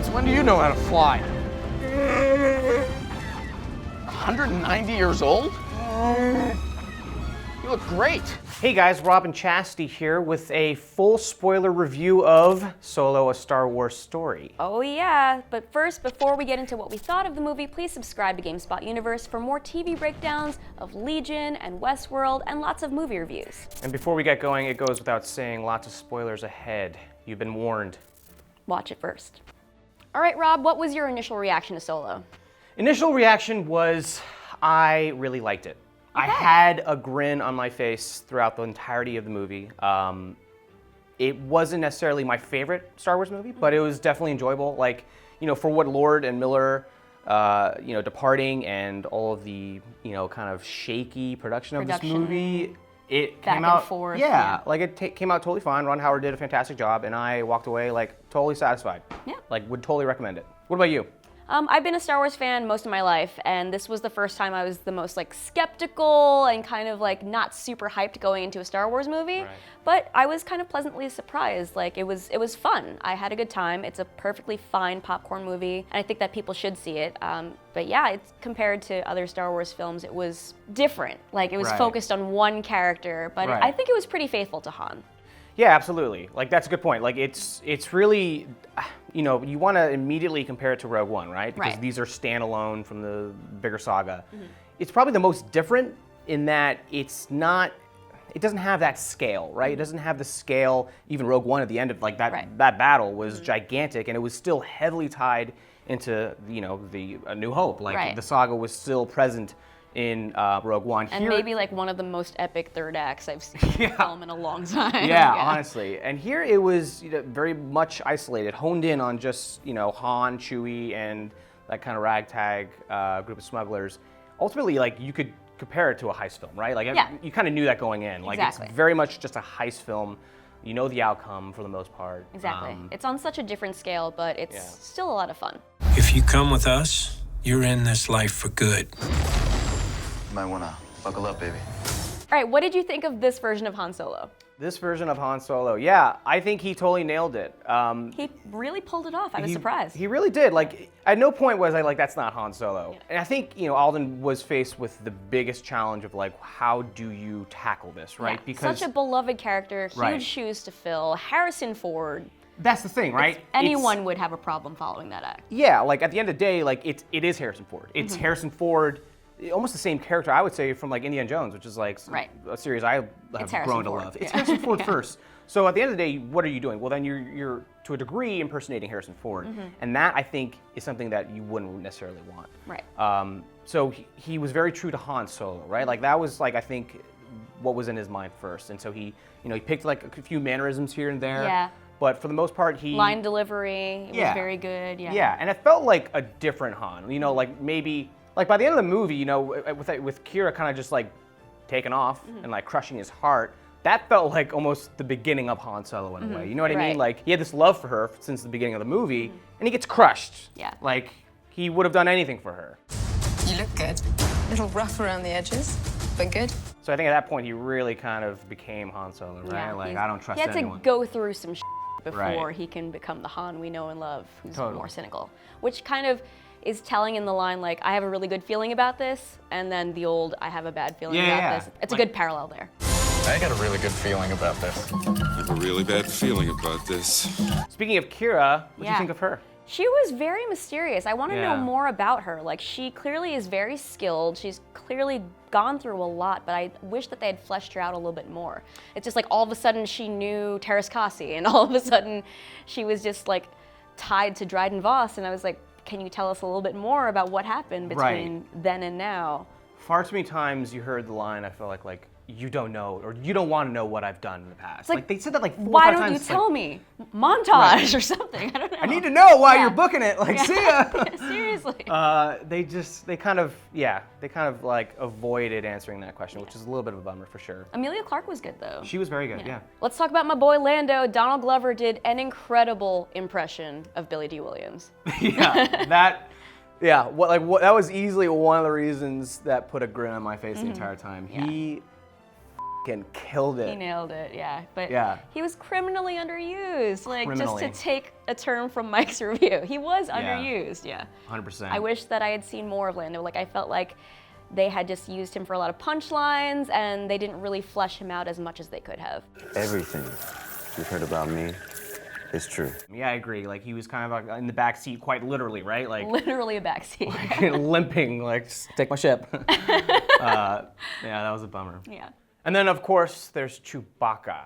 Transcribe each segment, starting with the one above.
Since when do you know how to fly? 190 years old? You look great. Hey guys, Rob and Chastity here with a full spoiler review of Solo, a Star Wars Story. Oh yeah, but first, before we get into what we thought of the movie, please subscribe to GameSpot Universe for more TV breakdowns of Legion and Westworld and lots of movie reviews. And before we get going, it goes without saying, lots of spoilers ahead. You've been warned. Watch it first. All right, Rob, what was your initial reaction to Solo? Initial reaction was, I really liked it. I had a grin on my face throughout the entirety of the movie. It wasn't necessarily my favorite Star Wars movie, but it was definitely enjoyable. Like, you know, for what Lord and Miller, departing and all of the, kind of shaky production of this movie, it Back came and out, forth, yeah, like it came out totally fine. Ron Howard did a fantastic job, and I walked away like totally satisfied. Yeah. Like, would totally recommend it. What about you? I've been a Star Wars fan most of my life, and this was the first time I was the most skeptical and kind of not super hyped going into a Star Wars movie. Right. But I was kind of pleasantly surprised. It was fun. I had a good time. It's a perfectly fine popcorn movie, and I think that people should see it. But yeah, it's compared to other Star Wars films, it was different. It was focused on one character, but I think it was pretty faithful to Han. Yeah, absolutely. That's a good point. It's really, you want to immediately compare it to Rogue One, right? Because these are standalone from the bigger saga. Mm-hmm. It's probably the most different in that it doesn't have that scale, right? It doesn't have the scale. Even Rogue One at the end of that battle was gigantic, and it was still heavily tied into the A New Hope. The saga was still present in Rogue One. And maybe one of the most epic third acts I've seen in film in a long time. Yeah, honestly. And here it was very much isolated, honed in on just Han, Chewie, and that kind of ragtag group of smugglers. Ultimately, you could compare it to a heist film, right? You kind of knew that going in. Exactly. It's very much just a heist film. You know the outcome for the most part. Exactly. It's on such a different scale, but it's still a lot of fun. If you come with us, you're in this life for good. You might want to buckle up, baby. All right, what did you think of this version of Han Solo? This version of Han Solo, yeah, I think he totally nailed it. He really pulled it off. I was surprised. He really did. At no point was I that's not Han Solo. Yeah. And I think, Alden was faced with the biggest challenge of how do you tackle this, right? Yeah. Because such a beloved character, huge shoes to fill. Harrison Ford. That's the thing, right? Anyone would have a problem following that act. Yeah, at the end of the day, it is Harrison Ford. It's Harrison Ford. Almost the same character, I would say, from Indiana Jones, which is a series I have grown to love. It's Harrison Ford first. So at the end of the day, what are you doing? Well, then you're to a degree impersonating Harrison Ford, and that I think is something that you wouldn't necessarily want. Right. So he was very true to Han Solo, right? That was I think what was in his mind first, and so he picked a few mannerisms here and there. Yeah. But for the most part, line delivery was very good. Yeah. Yeah, and it felt like a different Han. Maybe. By the end of the movie, with Kira kind of just taking off and crushing his heart, that felt like almost the beginning of Han Solo in a way. You know what I mean? He had this love for her since the beginning of the movie, and he gets crushed. Yeah. He would have done anything for her. You look good. A little rough around the edges, but good. So I think at that point he really kind of became Han Solo, right? Yeah, I don't trust anyone. He had to go through some before he can become the Han we know and love, who's more cynical, which kind of is telling in the line, I have a really good feeling about this, and then the old, I have a bad feeling about this. It's a good parallel there. I got a really good feeling about this. I have a really bad feeling about this. Speaking of Kira, what do you think of her? She was very mysterious. I want to know more about her. She clearly is very skilled. She's clearly gone through a lot, but I wish that they had fleshed her out a little bit more. It's just all of a sudden she knew Terrace Kasi, and all of a sudden she was just tied to Dryden Voss, and I was can you tell us a little bit more about what happened between then and now? Far too many times you heard the line, I feel like you don't know, or you don't want to know what I've done in the past. They said that 4 or 5 times. Why don't you tell me? Montage or something, I don't know. I need to know why you're booking it, see ya! Seriously. They kind of avoided answering that question, which is a little bit of a bummer for sure. Emilia Clarke was good though. She was very good, yeah. Let's talk about my boy Lando. Donald Glover did an incredible impression of Billy D. Williams. that was easily one of the reasons that put a grin on my face the entire time. Yeah. He fucking killed it. He nailed it, yeah. But Yeah. he was criminally underused. Like, just Criminally. to take a term from Mike's review. He was underused, yeah. 100%. I wish that I had seen more of Lando. Like, I felt like they had just used him for a lot of punchlines, and they didn't really flesh him out as much as they could have. Everything you've heard about me is true. Yeah, I agree. Like, he was kind of like in the back seat, quite literally, right? Like, Literally a backseat. limping, like, just take my ship. Yeah, that was a bummer. Yeah. And then, of course, there's Chewbacca.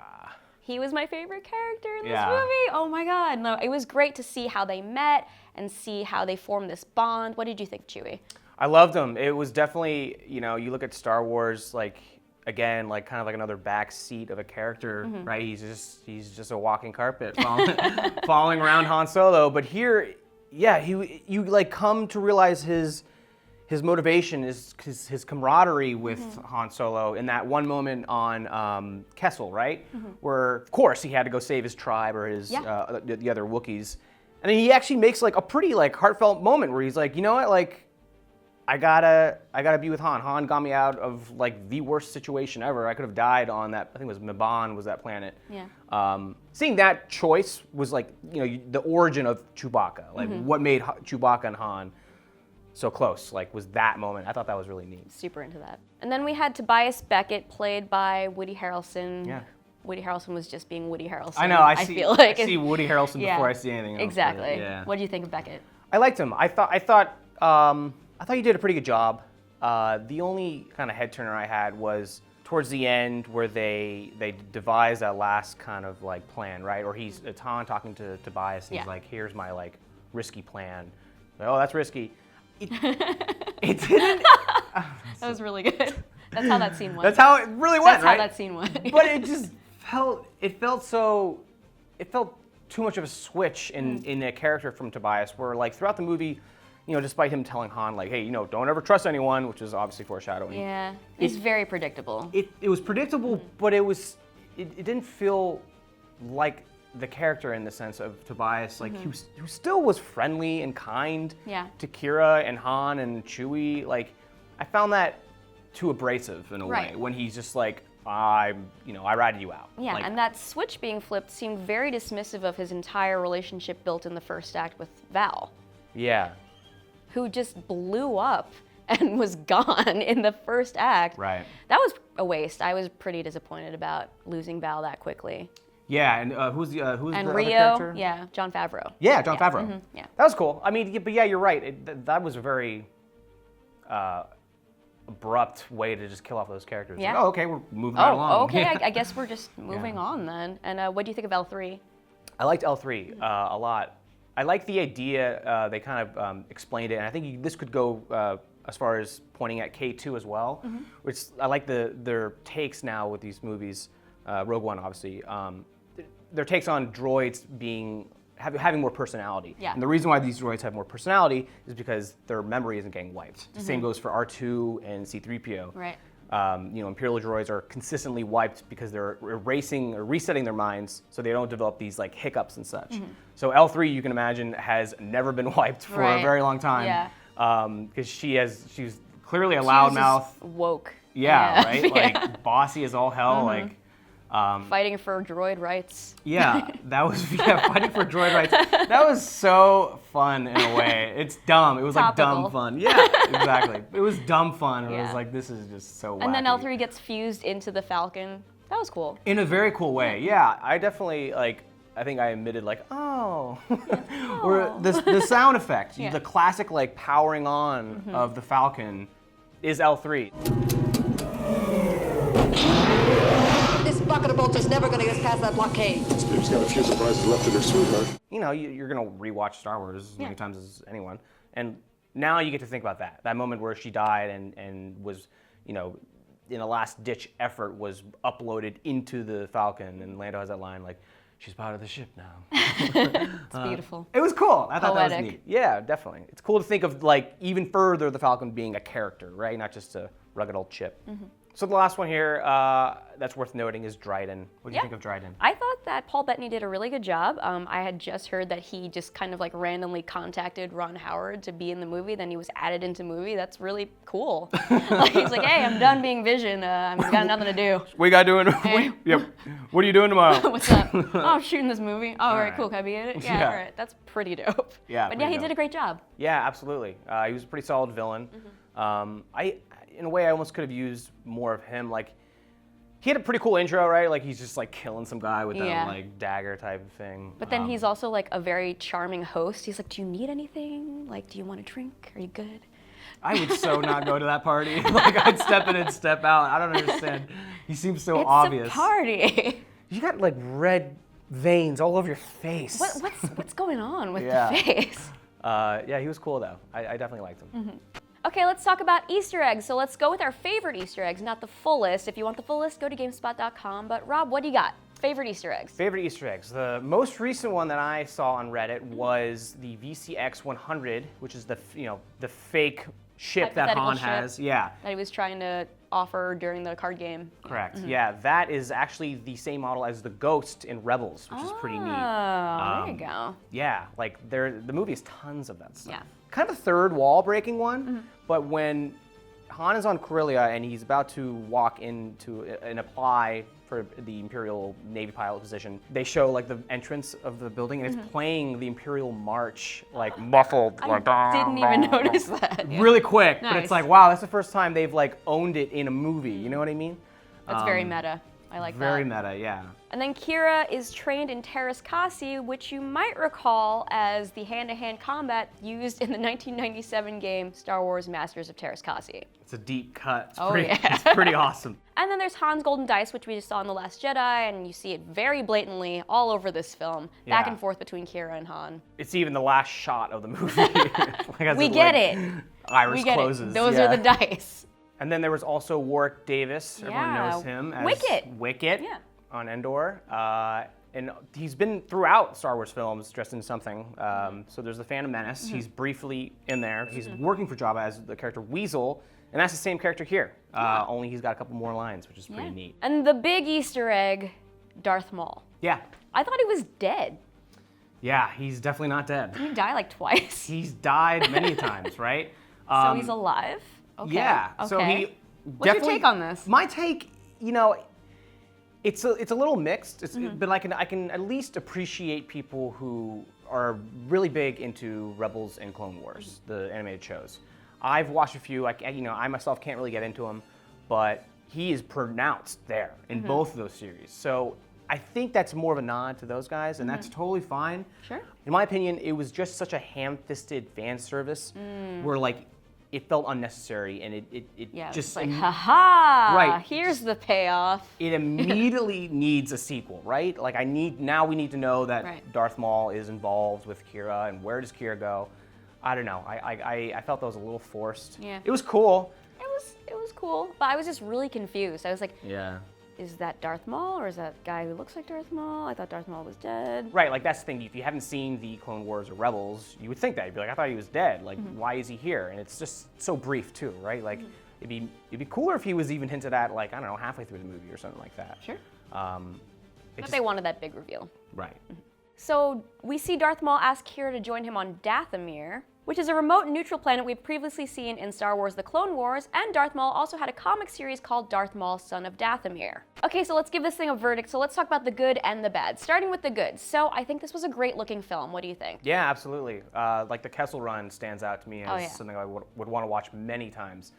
He was my favorite character in this Yeah. movie. Oh my God. No, it was great to see how they met and see how they formed this bond. What did you think, Chewie? I loved him. It was definitely, you know, you look at Star Wars, like, again, like kind of like another back seat of a character, right? He's just a walking carpet following around Han Solo. But here, yeah, you like come to realize his motivation is his camaraderie with Han Solo in that one moment on Kessel, right? Where, of course, he had to go save his tribe or his the other Wookiees. And then he actually makes like a pretty like heartfelt moment where he's like, you know what, like, I gotta be with Han. Han got me out of like the worst situation ever. I could have died on that. I think it was Mabon was that planet. Yeah. Seeing that choice was like, you know, the origin of Chewbacca. Like what made Chewbacca and Han so close. Like was that moment. I thought that was really neat. Super into that. And then we had Tobias Beckett, played by Woody Harrelson. Yeah. Woody Harrelson was just being Woody Harrelson. I know. I feel like see Woody Harrelson yeah, before I see anything else. Exactly. Yeah. What do you think of Beckett? I liked him. I thought you did a pretty good job. The only kind of head turner I had was towards the end where they devise that last kind of like plan, right? Or it's Han talking to Tobias and he's like, here's my like risky plan. Like, oh, that's risky. It didn't. That was really good. That's how that scene went. That's how it really went, That's right? how that scene went. But it just felt too much of a switch in a character from Tobias where like throughout the movie, you know, despite him telling Han, like, hey, you know, don't ever trust anyone, which is obviously foreshadowing. Yeah, it's very predictable. It was predictable, but it didn't feel like the character in the sense of Tobias. Like, he still was friendly and kind to Kira and Han and Chewie. Like, I found that too abrasive in a way when he's just like, I ratted you out. Yeah, like, and that switch being flipped seemed very dismissive of his entire relationship built in the first act with Val. Yeah. Who just blew up and was gone in the first act. Right. That was a waste. I was pretty disappointed about losing Val that quickly. Yeah, and who's the And other Rio, character? yeah, Jon Favreau. Yeah, Jon Favreau. Yeah. That was cool. I mean, but yeah, you're right. That was a very abrupt way to just kill off those characters. Yeah. Like, oh, okay, we're moving right along. Oh, okay. Yeah. I guess we're just moving on then. And what do you think of L3? I liked L3 a lot. I like the idea. They kind of explained it, and I think this could go as far as pointing at K2 as well, which I like their takes now with these movies. Rogue One, obviously. Their takes on droids having more personality. Yeah. And the reason why these droids have more personality is because their memory isn't getting wiped. The same goes for R2 and C-3PO. Right. Imperial droids are consistently wiped because they're erasing or resetting their minds so they don't develop these like hiccups and such. So L3, you can imagine, has never been wiped for a very long time. Yeah. Because she's clearly a loudmouth. Woke. Yeah, right? Like bossy as all hell. Like fighting for droid rights. yeah, that was fighting for droid rights. That was so fun in a way. It's dumb. It was like Topical. dumb fun. Yeah, exactly. It was dumb fun. It was Yeah. like, this is just so wacky. And then L3 gets fused into the Falcon. That was cool. In a very cool way. Yeah, I definitely I think I admitted like, oh, or the sound effect, the classic like powering on of the Falcon is L3. This bucket of bolts is never going to get us past that blockade. Steve's got a few surprises left in her sweetheart. You know, you're gonna rewatch Star Wars as many times as anyone, and now you get to think about that moment where she died and was, you know, in a last ditch effort was uploaded into the Falcon, and Lando has that line like, she's part of the ship now. It's beautiful. It was cool. I thought that was Poetic. neat. Yeah, definitely. It's cool to think of like even further the Falcon being a character, right? Not just a rugged old chip. So the last one here that's worth noting is Dryden. What do you think of Dryden? I thought that Paul Bettany did a really good job. I had just heard that he just kind of like randomly contacted Ron Howard to be in the movie, then he was added into the movie. That's really cool. Like, he's like, hey, I'm done being Vision. I've got nothing to do. What you got doing? Hey. What are you doing tomorrow? What's up? Oh, I'm shooting this movie. Oh, all right, cool. Can I be in it? Yeah, all right. That's pretty dope. Yeah, but yeah, he did a great job. Yeah, absolutely. He was a pretty solid villain. In a way, I almost could have used more of him. Like, he had a pretty cool intro, right? Like, he's just like killing some guy with that like dagger type of thing. But then he's also like a very charming host. He's like, do you need anything? Like, do you want a drink? Are you good? I would so not go to that party. Like, I'd step in and step out. I don't understand. He seems so obvious. It's a party. You got like red veins all over your face. What's going on with the face? Yeah, he was cool though. I definitely liked him. Okay, let's talk about Easter eggs. So let's go with our favorite Easter eggs, not the full list. If you want the full list, go to GameSpot.com. But Rob, what do you got? Favorite Easter eggs? Favorite Easter eggs. The most recent one that I saw on Reddit was the VCX 100, which is the fake ship that Han has. Yeah. That he was trying to offer during the card game. Correct. Yeah, that is actually the same model as the Ghost in Rebels, which is pretty neat. Oh, there you go. Yeah, like the movie has tons of that stuff. Yeah. Kind of a third wall breaking one, but when Han is on Corellia and he's about to walk into and apply for the Imperial Navy pilot position, they show like the entrance of the building and it's playing the Imperial March, like muffled. I didn't even notice that. Really quick, Nice. but it's like, wow, that's the first time they've like owned it in a movie. You know what I mean? That's very meta. I like Very that. meta, yeah. And then Kira is trained in Terras Kasi, which you might recall as the hand-to-hand combat used in the 1997 game Star Wars Masters of Terras Kasi. It's a deep cut. It's It's pretty awesome. And then there's Han's golden dice, which we just saw in The Last Jedi, and you see it very blatantly all over this film, back and forth between Kira and Han. It's even the last shot of the movie. We get it. Iris closes. Those are the dice. And then there was also Warwick Davis. Everyone knows him as Wicket on Endor. And he's been throughout Star Wars films dressed in something. So there's the Phantom Menace. He's briefly in there. He's working for Jabba as the character Weasel. And that's the same character here. Only he's got a couple more lines, which is pretty neat. And the big Easter egg, Darth Maul. Yeah. I thought he was dead. Yeah, he's definitely not dead. Did he die like twice? He's died many times, right? So he's alive? Okay. Yeah. Okay. So he What's your take on this? My take, it's a little mixed, but I can at least appreciate people who are really big into Rebels and Clone Wars, the animated shows. I've watched a few. I myself can't really get into them, but he is pronounced there in both of those series. So I think that's more of a nod to those guys, and that's totally fine. Sure. In my opinion, it was just such a ham-fisted fan service where it felt unnecessary, and it just it's like, haha, right. Here's the payoff. It immediately needs a sequel, right? Like we need to know that Darth Maul is involved with Kira, and where does Kira go? I don't know. I felt that was a little forced. Yeah. It was cool. It was cool, but I was just really confused. I was like, yeah. Is that Darth Maul, or is that guy who looks like Darth Maul? I thought Darth Maul was dead. Right, like that's the thing. If you haven't seen the Clone Wars or Rebels, you would think that. You'd be like, I thought he was dead. Like, why is he here? And it's just so brief too, right? Like, it'd be cooler if he was even hinted at, like, I don't know, halfway through the movie or something like that. Sure. But they wanted that big reveal. Right. So we see Darth Maul ask Kira to join him on Dathomir, which is a remote neutral planet we've previously seen in Star Wars The Clone Wars, and Darth Maul also had a comic series called Darth Maul, Son of Dathomir. Okay, so let's give this thing a verdict. So let's talk about the good and the bad. Starting with the good. So I think this was a great looking film. What do you think? Yeah, absolutely. Like the Kessel Run stands out to me as something I would want to watch many times.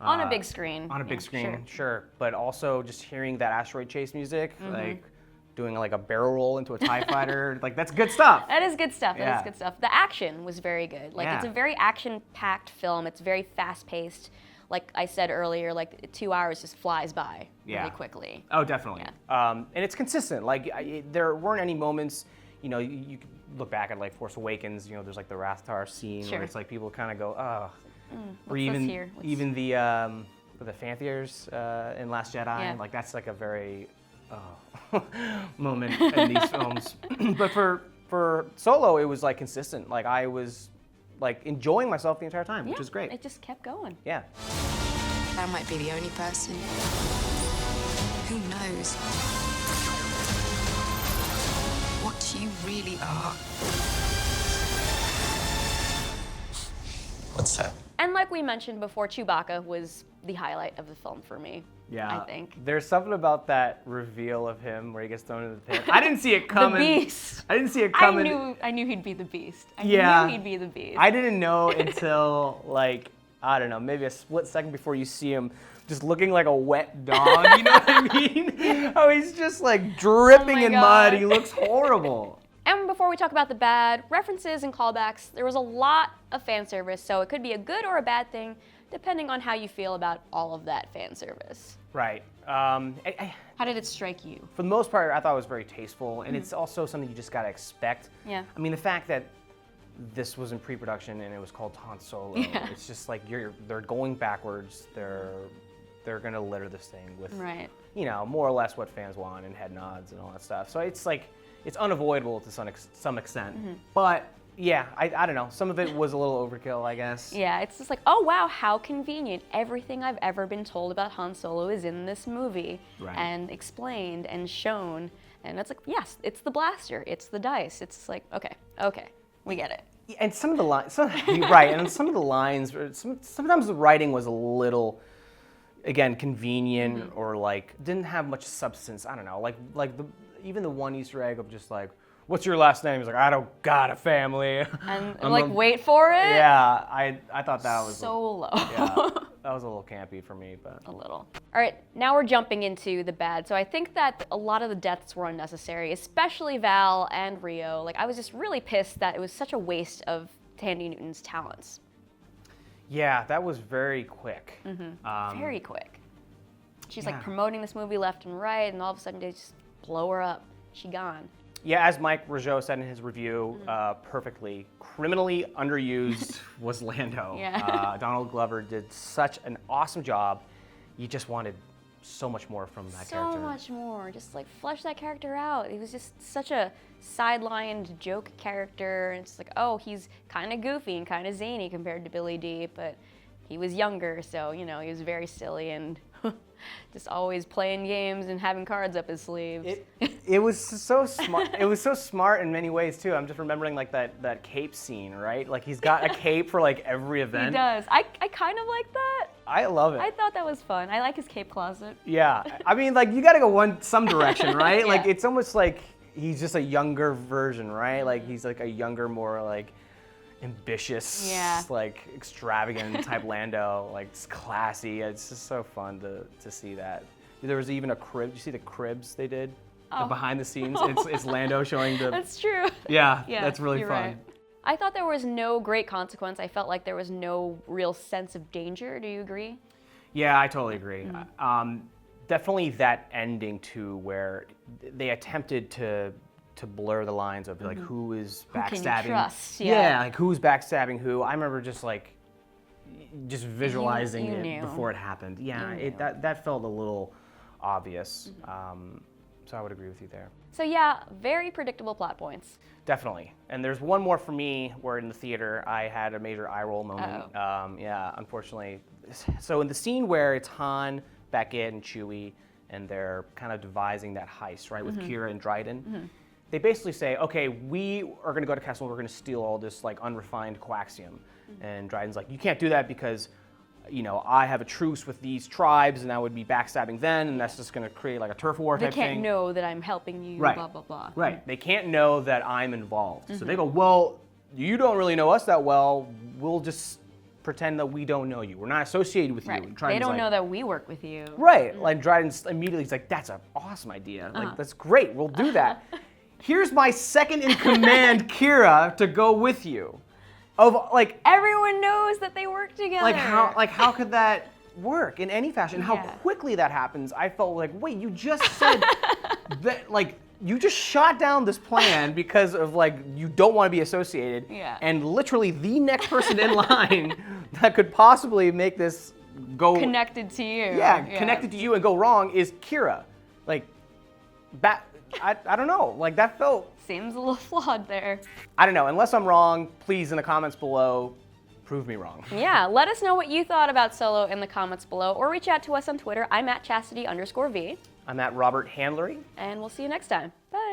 On a big screen. On a big screen, sure. But also just hearing that asteroid chase music, like doing like a barrel roll into a TIE fighter, like that's good stuff. That is good stuff. That is good stuff. The action was very good. Like it's a very action-packed film. It's very fast-paced. Like I said earlier, like 2 hours just flies by really quickly. Oh, definitely. Yeah. And it's consistent. Like there weren't any moments, you could look back at like Force Awakens. There's like the Rathtar scene where it's like people kind of go, oh. Or even the Fanthiers in Last Jedi, like that's like a very moment in these films. But for Solo, it was like consistent. Like I was like enjoying myself the entire time, which is great. It just kept going. Yeah. That might be the only person. Who knows what you really are? What's that? And like we mentioned before, Chewbacca was the highlight of the film for me. Yeah, I think. There's something about that reveal of him where he gets thrown into the pit. I didn't see it coming. The Beast. I didn't see it coming. I knew he'd be the Beast. I Yeah. knew he'd be the Beast. I didn't know until like, I don't know, maybe a split second before you see him just looking like a wet dog, you know what I mean? Oh, he's just like dripping in mud. He looks horrible. And before we talk about the bad, references and callbacks, there was a lot of fan service, so it could be a good or a bad thing, depending on how you feel about all of that fan service. Right. How did it strike you? For the most part, I thought it was very tasteful, and it's also something you just gotta expect. Yeah. I mean, the fact that this was in pre-production and it was called Han Solo, it's just like they're going backwards. They're gonna litter this thing with, you know, more or less what fans want and head nods and all that stuff. So it's like, it's unavoidable to some extent. But yeah, I don't know. Some of it was a little overkill, I guess. Yeah, it's just like, oh wow, how convenient. Everything I've ever been told about Han Solo is in this movie and explained and shown. And it's like, yes, it's the blaster, it's the dice. It's like, okay, we get it. And some of the lines, right, and some of the lines, sometimes the writing was a little, again, convenient or like didn't have much substance. I don't know, like even the one Easter egg of just like, what's your last name? He's like, I don't got a family. And like, wait for it? Yeah, I thought that was so low. Yeah, that was a little campy for me, but. A little. All right, now we're jumping into the bad. So I think that a lot of the deaths were unnecessary, especially Val and Rio. Like, I was just really pissed that it was such a waste of Tandy Newton's talents. Yeah, that was very quick. Very quick. She's like promoting this movie left and right, and all of a sudden they just blow her up. She gone. Yeah, as Mike Rougeau said in his review, perfectly, criminally underused was Lando. Yeah. Donald Glover did such an awesome job. You just wanted so much more from that character. So much more. Just like flesh that character out. He was just such a sidelined joke character. And it's like, oh, he's kind of goofy and kind of zany compared to Billy Dee, but he was younger, so, you know, he was very silly and just always playing games and having cards up his sleeves. It was so smart. It was so smart in many ways too. I'm just remembering like that cape scene, right? Like he's got a cape for like every event. He does. I kind of like that. I love it. I thought that was fun. I like his cape closet. Yeah, I mean, like you got to go some direction, right? Yeah. Like it's almost like he's just a younger version, right? Like he's like a younger, more like ambitious, like extravagant type Lando, like it's classy. It's just so fun to see that. There was even a crib. Did you see the cribs they did? The behind the scenes. It's Lando showing the. That's true. Yeah, that's really you're fun. Right. I thought there was no great consequence. I felt like there was no real sense of danger. Do you agree? Yeah, I totally agree. Definitely that ending too, where they attempted to blur the lines of like who is backstabbing. Who can you trust? Yeah, like who's backstabbing who. I remember just visualizing you it knew. before it happened. Yeah, that felt a little obvious. So I would agree with you there. So yeah, very predictable plot points. Definitely. And there's one more for me where in the theater I had a major eye roll moment. Yeah, unfortunately. So in the scene where it's Han, Beckett, and Chewie, and they're kind of devising that heist, right, with Kira and Dryden, they basically say, okay, we are going to go to Kessel, we're going to steal all this like unrefined coaxium. And Dryden's like, you can't do that because, you know, I have a truce with these tribes and that would be backstabbing then, and that's just going to create like a turf war type thing. They can't know that I'm helping you, right. blah, blah, blah. Right. They can't know that I'm involved. So they go, well, you don't really know us that well. We'll just pretend that we don't know you. We're not associated with right. you. They don't know that we work with you. Right. Like Dryden's immediately he's like, that's an awesome idea. Like, that's great. We'll do that. Here's my second in command, Kira, to go with you. Of like everyone knows that they work together. Like how could that work in any fashion? How quickly that happens, I felt like, wait, you just said that like you just shot down this plan because of like you don't want to be associated. Yeah. And literally the next person in line that could possibly make this go connected to you. Yeah, connected to you and go wrong is Kira. Like I don't know. Like that felt seems a little flawed there. I don't know. Unless I'm wrong, please in the comments below prove me wrong. Yeah, let us know what you thought about Solo in the comments below, or reach out to us on Twitter. I'm at Chastity_V. I'm at Robert Handlery. And we'll see you next time. Bye.